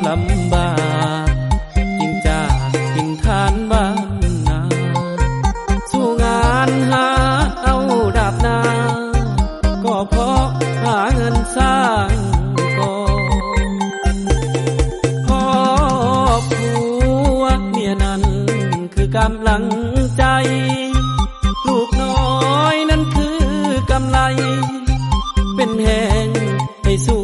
ความลำบากยิ่งจากยิ่งทานบ้านนาสู้งานหาเอาดาบนาก็เพราะหาเงินสร้างก่อนครอบครัวเมียนั้นคือกำลังใจลูกน้อยนั้นคือกำไรเป็นแห่งให้สู้